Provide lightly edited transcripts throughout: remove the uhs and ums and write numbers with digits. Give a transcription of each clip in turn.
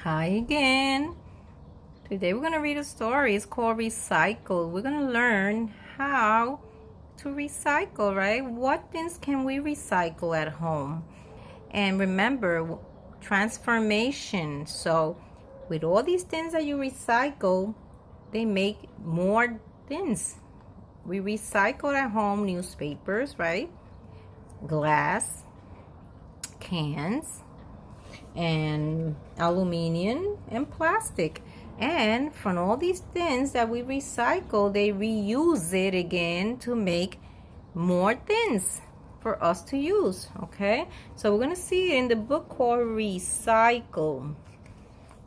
Hi again. Today we're going to read a story. It's called Recycle. We're going to learn how to recycle, right? What things can we recycle at home? And remember, transformation. So with all these things that you recycle, they make more things. We recycle at home newspapers, right? Glass, cans, and aluminum and plastic. And from all these things that we recycle, they reuse it again to make more things for us to use. Okay, so we're gonna see it in the book called Recycle.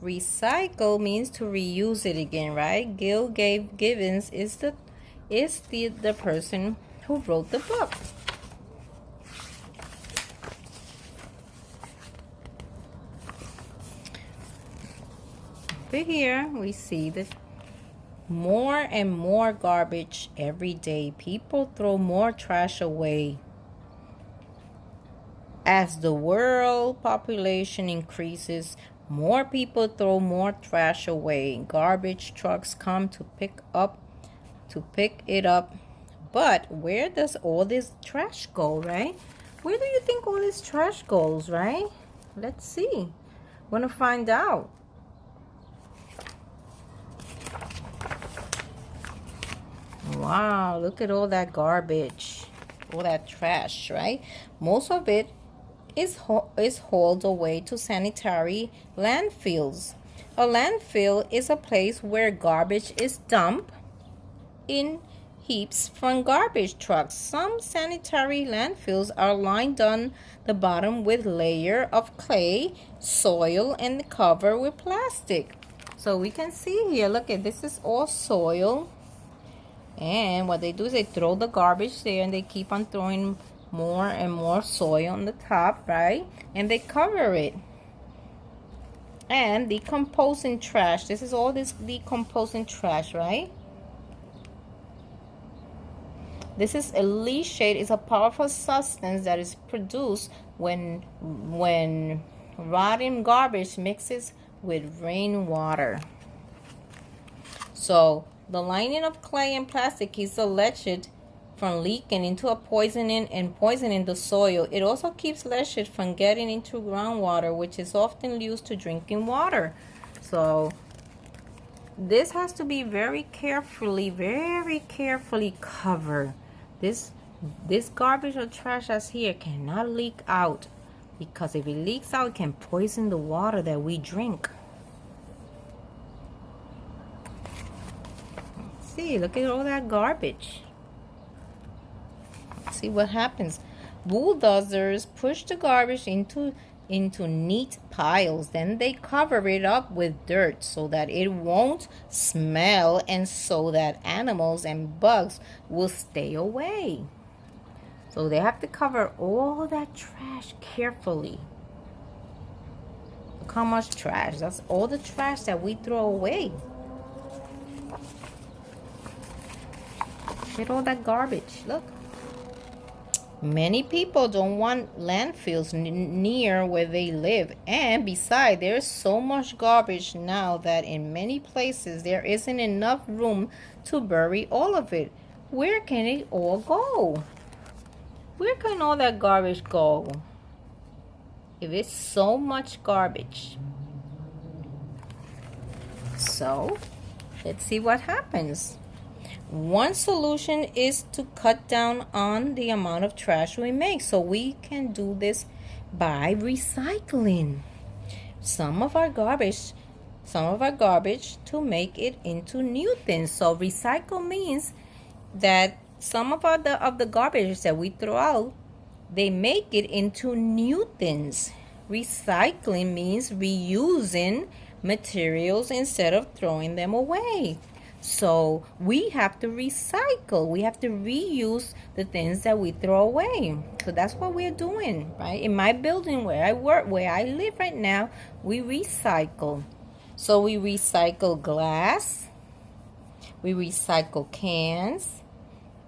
Recycle means to reuse it again, right? Gibbons is the person who wrote the book. Over here we see that more and more garbage every day. People throw more trash away. As the world population increases, more people throw more trash away. Garbage trucks come to pick it up. But where does all this trash go, right? Where do you think all this trash goes, right? Let's see. Want to find out. Wow, look at all that garbage, all that trash, right? Most of it is hauled away to sanitary landfills. A landfill is a place where garbage is dumped in heaps from garbage trucks. Some sanitary landfills are lined on the bottom with layer of clay, soil, and covered with plastic. So we can see here, look at this is all soil. And what they do is they throw the garbage there and they keep on throwing more and more soil on the top, right? And they cover it. And decomposing trash. This is all this decomposing trash, right? This is a leachate. It's a powerful substance that is produced when rotten garbage mixes with rainwater. So the lining of clay and plastic keeps the leachate from leaking into a poisoning the soil. It also keeps leachate from getting into groundwater, which is often used to drinking water. So this has to be very carefully covered. This garbage or trash that's here cannot leak out, because if it leaks out, it can poison the water that we drink. See, look at all that garbage. See what happens. Bulldozers push the garbage into neat piles. Then they cover it up with dirt so that it won't smell and so that animals and bugs will stay away. So they have to cover all that trash carefully. Look how much trash. That's all the trash that we throw away. Look at all that garbage. Look. Many people don't want landfills near where they live. And besides, there's so much garbage now that in many places there isn't enough room to bury all of it. Where can it all go? Where can all that garbage go? If it's so much garbage. So, let's see what happens. One solution is to cut down on the amount of trash we make. So we can do this by recycling some of our garbage to make it into new things. So recycle means that some of the garbage that we throw out, they make it into new things. Recycling means reusing materials instead of throwing them away. So we have to recycle. We have to reuse the things that we throw away. So that's what we're doing, right? In my building where I work, where I live right now, we recycle. So we recycle glass, we recycle cans,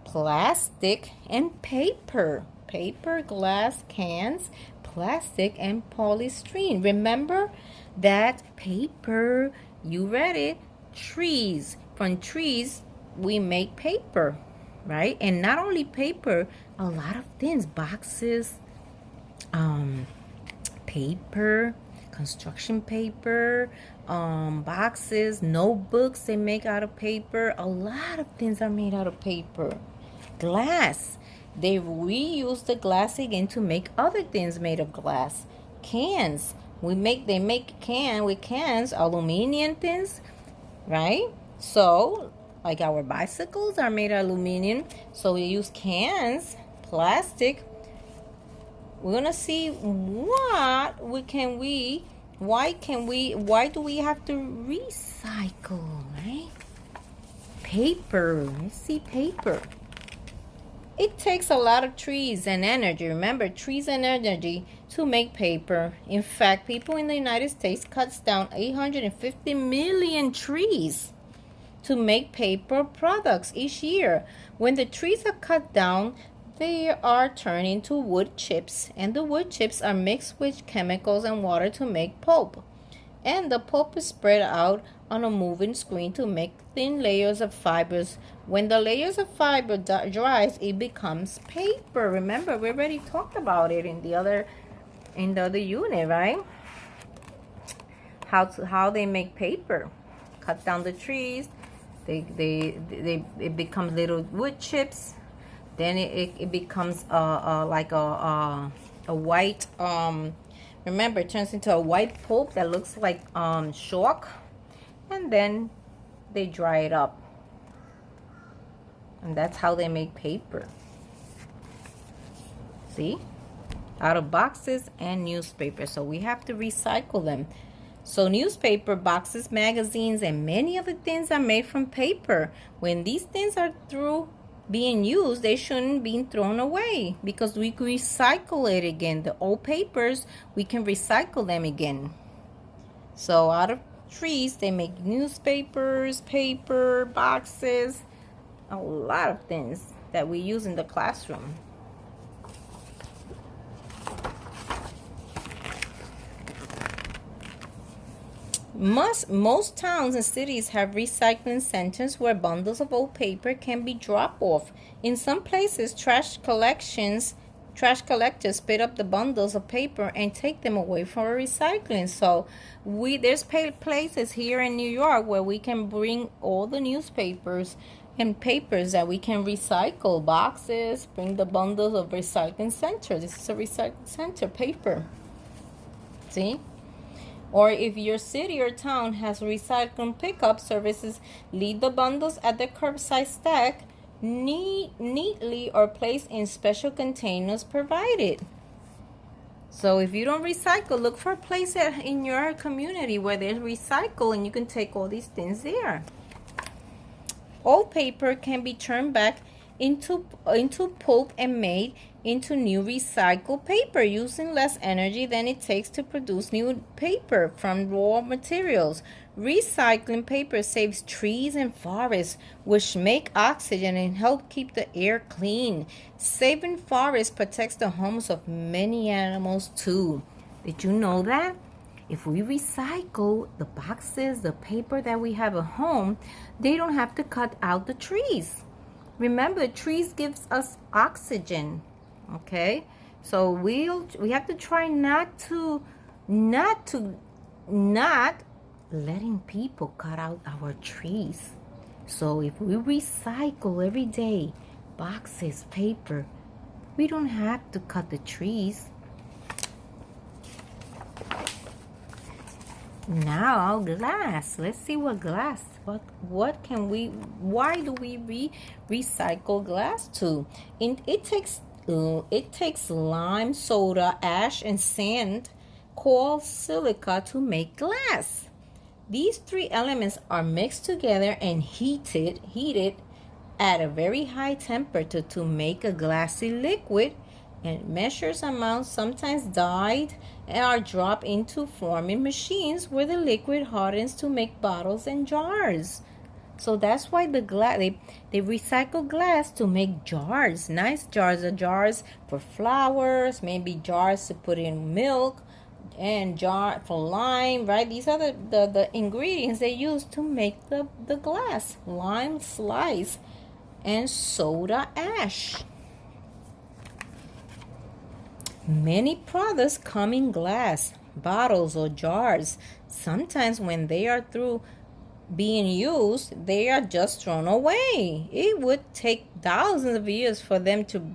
plastic, and paper. Paper, glass, cans, plastic, and polystyrene. Remember that paper, you read it, trees. From trees, we make paper, right? And not only paper, a lot of things, boxes, paper, construction paper, boxes, notebooks they make out of paper. A lot of things are made out of paper. Glass, they reuse the glass again to make other things made of glass. Cans, they make cans, aluminum things, right? So like our bicycles are made of aluminum, so we use cans, plastic. We're gonna see why do we have to recycle, right? Paper, let's see, paper. It takes a lot of trees and energy. Remember, trees and energy to make paper. In fact, people in the United States cuts down 850 million trees to make paper products each year. When the trees are cut down, they are turned into wood chips, and the wood chips are mixed with chemicals and water to make pulp. And the pulp is spread out on a moving screen to make thin layers of fibers. When the layers of fiber dries, it becomes paper. Remember, we already talked about it in the other unit, right? How they make paper. Cut down the trees. It becomes little wood chips. Then it becomes like a white, remember, it turns into a white pulp that looks like chalk, and then they dry it up, and that's how they make paper. See, out of boxes and newspaper. So we have to recycle them. So newspaper, boxes, magazines, and many other things are made from paper. When these things are through being used, they shouldn't be thrown away, because we can recycle it again. The old papers, we can recycle them again. So out of trees, they make newspapers, paper, boxes, a lot of things that we use in the classroom. Most towns and cities have recycling centers where bundles of old paper can be dropped off. In some places, trash collectors pick up the bundles of paper and take them away for recycling. So there's places here in New York where we can bring all the newspapers and papers that we can recycle. Boxes, bring the bundles of recycling center. This is a recycling center paper. See? Or if your city or town has recycling pickup services, leave the bundles at the curbside stack neatly or placed in special containers provided. So if you don't recycle, look for a place in your community where they recycle and you can take all these things there. Old paper can be turned back into pulp and made into new recycled paper using less energy than it takes to produce new paper from raw materials. Recycling paper saves trees and forests, which make oxygen and help keep the air clean. Saving forests protects the homes of many animals too. Did you know that? If we recycle the boxes, the paper that we have at home, they don't have to cut out the trees. Remember, trees gives us oxygen. Okay, so we have to try not letting people cut out our trees. So if we recycle every day, boxes, paper, we don't have to cut the trees. Now glass. Let's see what glass. Why do we recycle glass too? It takes lime, soda, ash, and sand called silica to make glass. These three elements are mixed together and heated at a very high temperature to make a glassy liquid, and measures amounts sometimes dyed and are dropped into forming machines where the liquid hardens to make bottles and jars. So that's why they recycle glass to make jars, nice jars, jars for flowers, maybe jars to put in milk, and jar for lime, right? These are the ingredients they use to make the glass. Lime slice and soda ash. Many products come in glass, bottles, or jars. Sometimes when they are through being used, they are just thrown away. It would take thousands of years for them to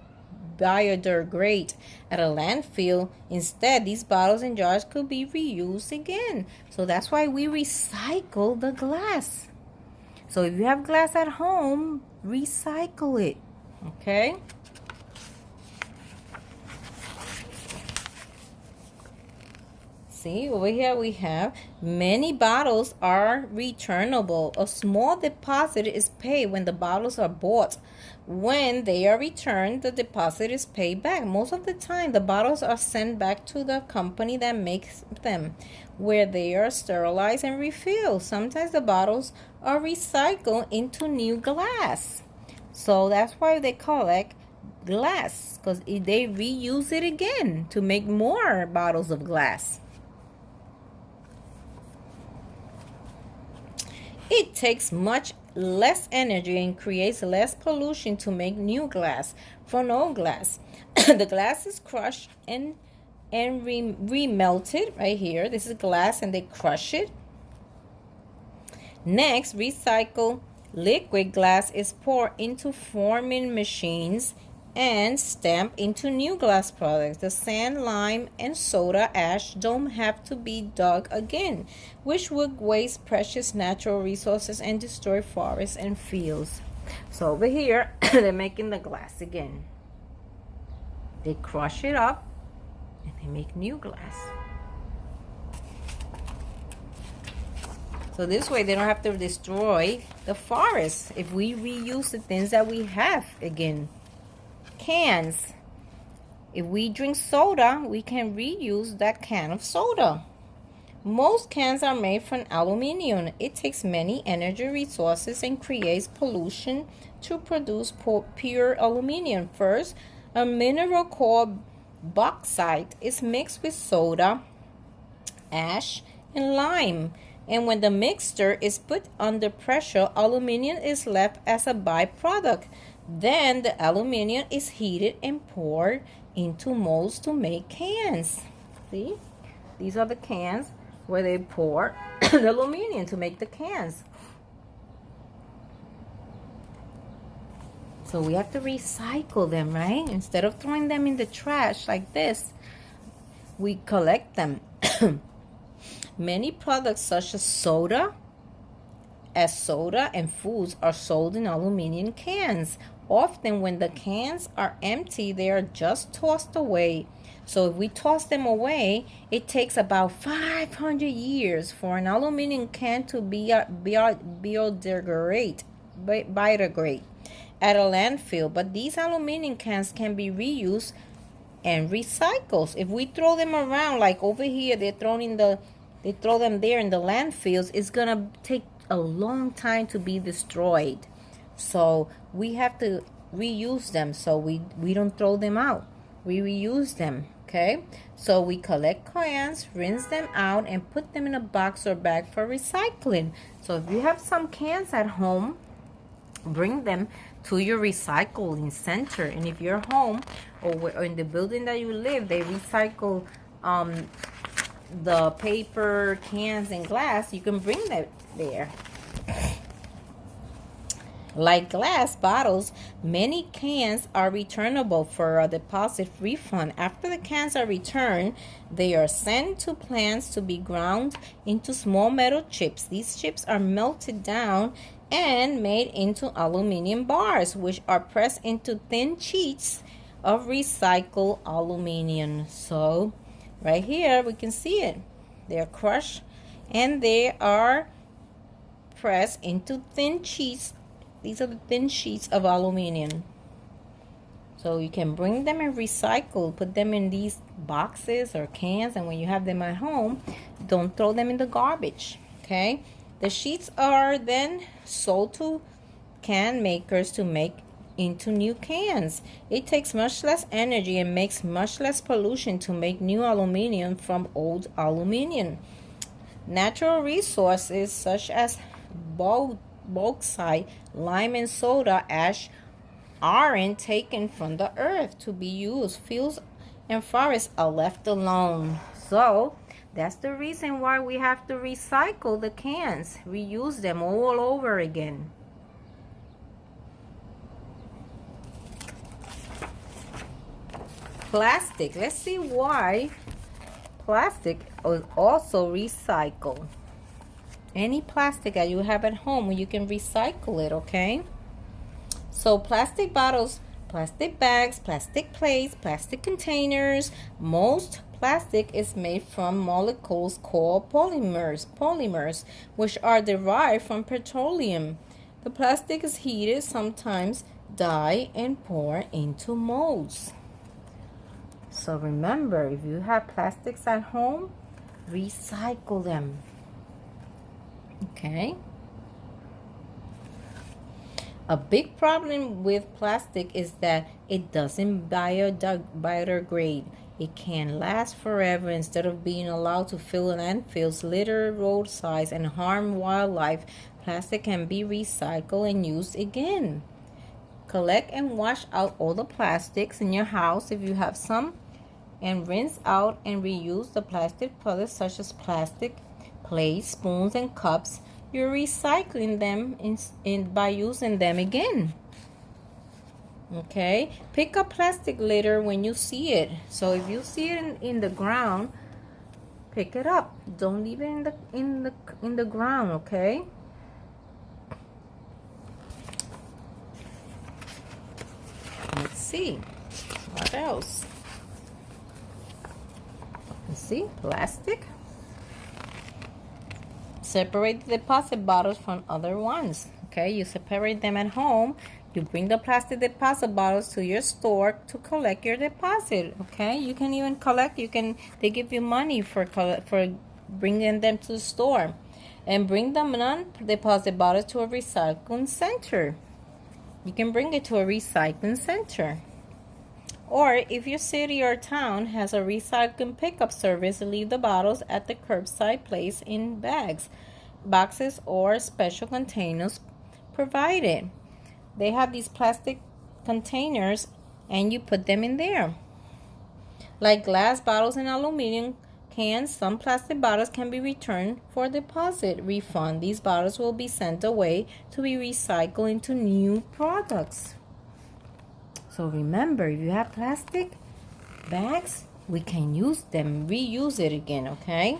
biodegrade at a landfill. Instead, these bottles and jars could be reused again. So that's why we recycle the glass. So if you have glass at home, recycle it. Okay? See, over here we have many bottles are returnable. A small deposit is paid when the bottles are bought. When they are returned, the deposit is paid back. Most of the time, the bottles are sent back to the company that makes them, where they are sterilized and refilled. Sometimes the bottles are recycled into new glass. So that's why they collect glass, because they reuse it again to make more bottles of glass. It takes much less energy and creates less pollution to make new glass from old glass. The glass is crushed and remelted right here. This is glass and they crush it. Next, recycled liquid glass is poured into forming machines and stamped into new glass products. The sand, lime, and soda ash don't have to be dug again, which would waste precious natural resources and destroy forests and fields. So over here, they're making the glass again. They crush it up and they make new glass. So this way they don't have to destroy the forest if we reuse the things that we have again. Cans. If we drink soda, we can reuse that can of soda. Most cans are made from aluminum. It takes many energy resources and creates pollution to produce pure aluminum. First, a mineral called bauxite is mixed with soda, ash, and lime. And when the mixture is put under pressure, aluminum is left as a byproduct. Then the aluminum is heated and poured into molds to make cans. See? These are the cans where they pour the aluminum to make the cans. So we have to recycle them, right? Instead of throwing them in the trash like this, we collect them. Many products such as soda and foods are sold in aluminum cans. Often when the cans are empty, they are just tossed away. So if we toss them away, it takes about 500 years for an aluminum can to biodegrade at a landfill. But these aluminum cans can be reused and recycled. If we throw them around, like over here, they throw them there in the landfills, it's gonna take a long time to be destroyed. So we have to reuse them, so we don't throw them out. We reuse them, okay? So we collect cans, rinse them out, and put them in a box or bag for recycling. So if you have some cans at home, bring them to your recycling center. And if you're home or in the building that you live, they recycle the paper, cans, and glass, you can bring that there. Like glass bottles, many cans are returnable for a deposit refund. After the cans are returned, they are sent to plants to be ground into small metal chips. These chips are melted down and made into aluminum bars, which are pressed into thin sheets of recycled aluminum. So right here we can see it. They are crushed and they are pressed into thin sheets. These are the thin sheets of aluminum. So you can bring them and recycle, put them in these boxes or cans, and when you have them at home, don't throw them in the garbage, okay? The sheets are then sold to can makers to make into new cans. It takes much less energy and makes much less pollution to make new aluminum from old aluminum. Natural resources such as bauxite, lime, and soda ash aren't taken from the earth to be used. Fields and forests are left alone. So that's the reason why we have to recycle the cans, reuse them all over again. Plastic. Let's see why plastic is also recycled. Any plastic that you have at home, you can recycle it, okay? So plastic bottles, plastic bags, plastic plates, plastic containers. Most plastic is made from molecules called polymers, which are derived from petroleum. The plastic is heated, sometimes dyed, and poured into molds. So remember, if you have plastics at home, recycle them. Okay? A big problem with plastic is that it doesn't biodegrade. It can last forever. Instead of being allowed to fill landfills, litter roadsides, and harm wildlife, plastic can be recycled and used again. Collect and wash out all the plastics in your house if you have some, and rinse out and reuse the plastic products such as plastic plates, spoons, and cups. You're recycling them by using them again. Okay, pick up plastic litter when you see it. So if you see it in the ground, pick it up. Don't leave it in the ground. Okay. Let's see what else. Let's see, plastic. Separate the deposit bottles from other ones. Okay, you separate them at home. You bring the plastic deposit bottles to your store to collect your deposit. Okay, you can even collect. They give you money for bringing them to the store, and bring the non-deposit bottles to a recycling center. You can bring it to a recycling center. Or if your city or town has a recycling pickup service, leave the bottles at the curbside place in bags, boxes, or special containers provided. They have these plastic containers and you put them in there. Like glass bottles and aluminum cans, some plastic bottles can be returned for deposit refund. These bottles will be sent away to be recycled into new products. So remember, if you have plastic bags, we can use them, reuse it again, okay?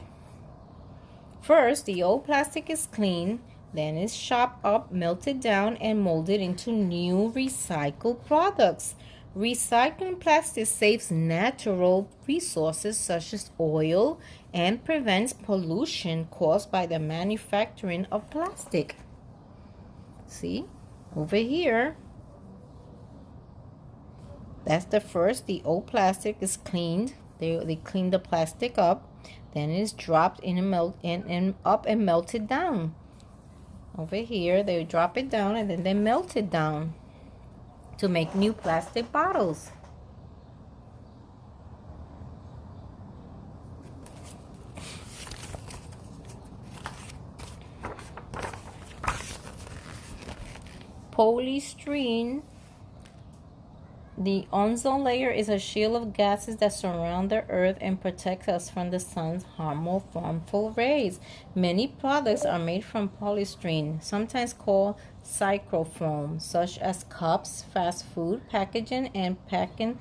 First, the old plastic is cleaned, then it's chopped up, melted down, and molded into new recycled products. Recycling plastic saves natural resources such as oil and prevents pollution caused by the manufacturing of plastic. See, over here. That's the first. The old plastic is cleaned. They clean the plastic up. Then it's dropped in up and melted down. Over here, they drop it down and then they melt it down to make new plastic bottles. Polystyrene. The ozone layer is a shield of gases that surround the earth and protects us from the sun's harmful rays. Many products are made from polystyrene, sometimes called styrofoam, such as cups, fast food packaging, and packing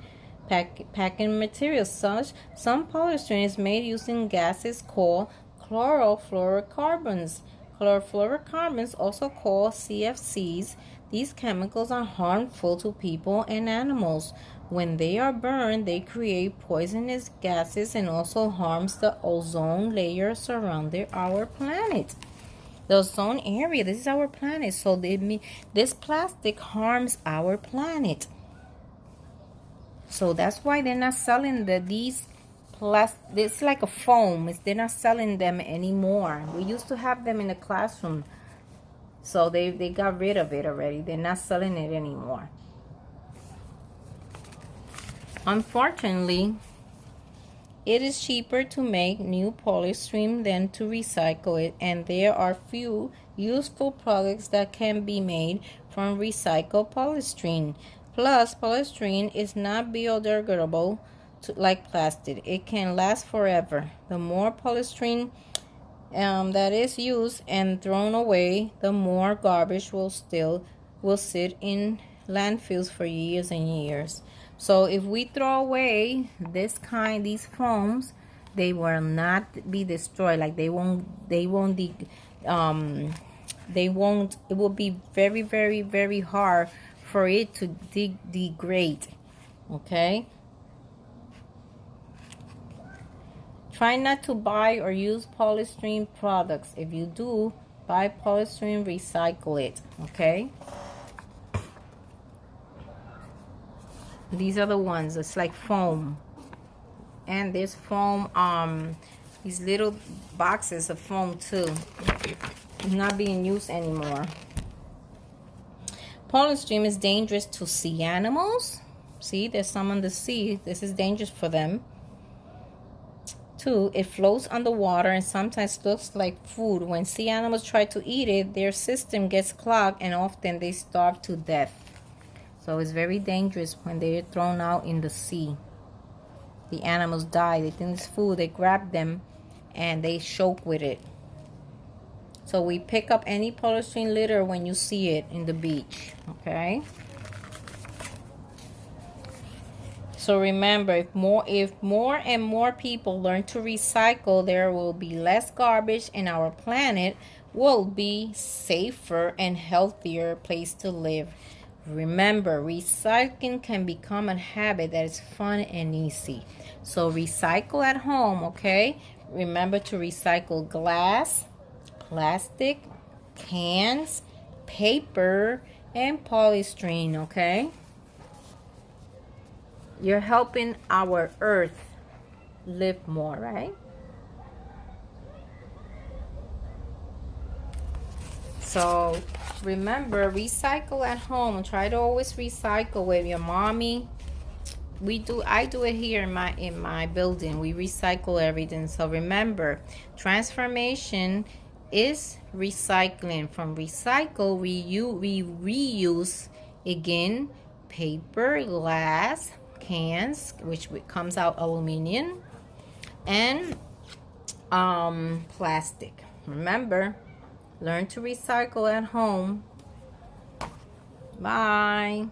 materials. Some polystyrene is made using gases called chlorofluorocarbons. Chlorofluorocarbons, also called CFCs, these chemicals are harmful to people and animals. When they are burned, they create poisonous gases and also harms the ozone layer surrounding our planet. The ozone area, this is our planet, so this plastic harms our planet. So that's why they're not selling these plastic. It's like a foam. They're not selling them anymore. We used to have them in the classroom. So they got rid of it already. They're not selling it anymore. Unfortunately, it is cheaper to make new polystyrene than to recycle it, and there are few useful products that can be made from recycled polystyrene. Plus, polystyrene is not biodegradable like plastic. It can last forever. The more polystyrene that is used and thrown away, the more garbage will sit in landfills for years and years. So if we throw away these foams, they will not be destroyed. Like it will be very, very, very hard for it to degrade. Okay. Try not to buy or use polystyrene products. If you do buy polystyrene, recycle it, okay? These are the ones, it's like foam. And there's foam, these little boxes of foam too. It's not being used anymore. Polystyrene is dangerous to sea animals. See, there's some on the sea. This is dangerous for them. 2, it floats underwater and sometimes looks like food. When sea animals try to eat it, their system gets clogged and often they starve to death. So it's very dangerous when they're thrown out in the sea. The animals die. They think it's food. They grab them and they choke with it. So we pick up any polystyrene litter when you see it in the beach. Okay? So remember, if more and more people learn to recycle, there will be less garbage and our planet will be safer and healthier place to live. Remember, recycling can become a habit that is fun and easy. So recycle at home, okay? Remember to recycle glass, plastic, cans, paper, and polystyrene, okay? You're helping our earth live more, right? So remember, recycle at home. Try to always recycle with your mommy. I do it here in my building. We recycle everything. So remember, transformation is recycling. From recycle, we reuse again paper, glass, cans, which comes out aluminum, and plastic. Remember, learn to recycle at home. Bye.